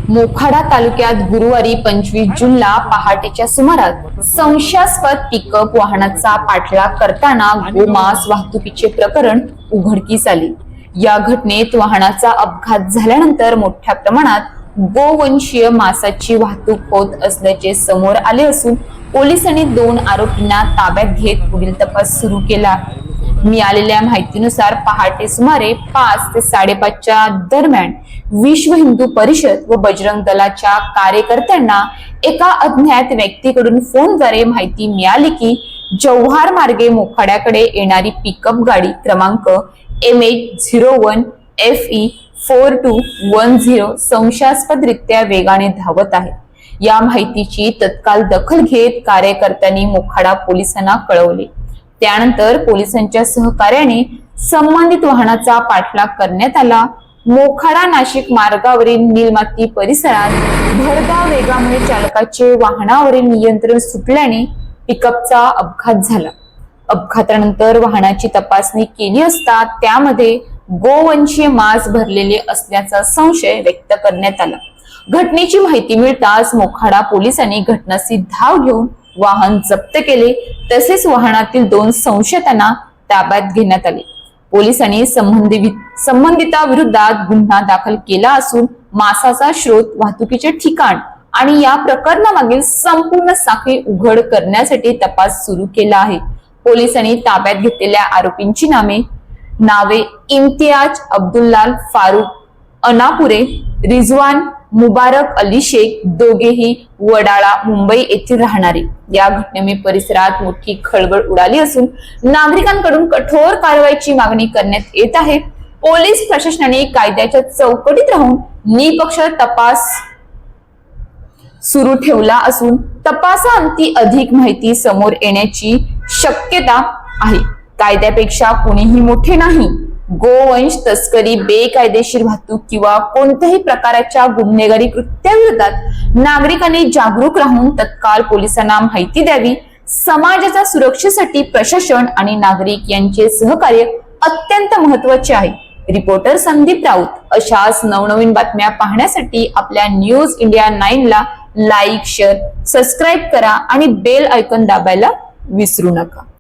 मोखाडा तालुक्यात गुरुवारी 25 जूनला पहाटेच्या सुमारास संशयास्पद पिकअप वाहनाचा पाठलाग करताना गोमांस वाहतुकीचे प्रकरण उघडकीस आले। या घटनेत वाहनाचा अपघात झाल्यानंतर मोठ्या प्रमाणात गोवंशीय मांसाची वाहतूक होत असल्याचे समोर आले असून पोलिसांनी 2 आरोपींना ताब्यात घेत पुढील तपास सुरू केला। मिळालेल्या माहितीनुसार पहाटे सुमारे 5 ते 5:30च्या दरम्यान विश्व हिंदू परिषद व बजरंग दलाच्या कार्यकर्त्यांना एका अज्ञात व्यक्तीकडून फोनद्वारे माहिती मिळाली की जव्हार मार्गे मोखाड्याकडे येणारी पिकअप गाडी क्रमांक MH01 FE 4210 संशयास्पदरित्या वेगाने धावत आहे। या माहितीची तत्काळ दखल घेत कार्यकर्त्यांनी मोखाडा पोलिसांना कळवले। त्यानंतर पोलिसांच्या सहकार्याने संबंधित वाहनाचा पाठलाग करण्यात आला। मोखाडा नाशिक मार्गावरील नीलमाती परिसरात भरधाव वेगामुळे चालकाचे वाहनावरील नियंत्रण सुटल्याने पिकअपचा अपघात झाला। अपघातानंतर वाहनाची तपासणी केली असता त्यामध्ये गोवंशीय मांस भरलेले असल्याचा संशय व्यक्त करण्यात आला। घटनेची माहिती मिळताच मोखाडा पोलिसांनी घटनास्थळी धाव घेऊन वाहन जप्त केले, तसेच वाहनातील 2 संशयितांना ताब्यात घेण्यात आले। पोलिसांनी संबंधिताविरोधात गुन्हा दाखल केला असून मांसाचा स्रोत, वाहतुकीचे ठिकाण आणि या प्रकरणामागील संपूर्ण साखळी उघड करण्यासाठी तपास सुरू केला आहे। पोलिसांनी ताब्यात घेतलेल्या आरोपींची नावे इम्तियाज अब्दुल्लाह फारुक अनापुरे, रिजवान मुबारक अली शेख, दोघेही वडाळा मुंबई येथील राहणारे। या घटनेमुळे परिसरात मोठी खळबळ उडाली असून नागरिकांकडून कठोर कारवाईची मागणी करण्यात येत आहे। पोलीस प्रशासनाने कायद्याच्या चौकटीत राहून निपक्ष तपास सुरू ठेवला असून तपासाअंती अधिक माहिती समोर येण्याची शक्यता आहे। कायद्यापेक्षा कोणीही मोठे नाही। गोवंश तस्करी, बेकायदेशीर वाहतूक किंवा कोणत्याही प्रकारच्या गुन्हेगारी कृत्याविरोधात नागरिकांनी जागरूक राहून तत्काळ पोलिसांना माहिती द्यावी। समाजाच्या सुरक्षेसाठी प्रशासन आणि नागरिक यांचे सहकार्य अत्यंत महत्त्वाचे आहे। रिपोर्टर संदीप राऊत। अशाच नवनवीन बातम्या पाहण्यासाठी आपल्या न्यूज इंडिया 9 ला लाईक, शेअर, सबस्क्राईब करा आणि बेल आयकॉन दाबायला विसरू नका।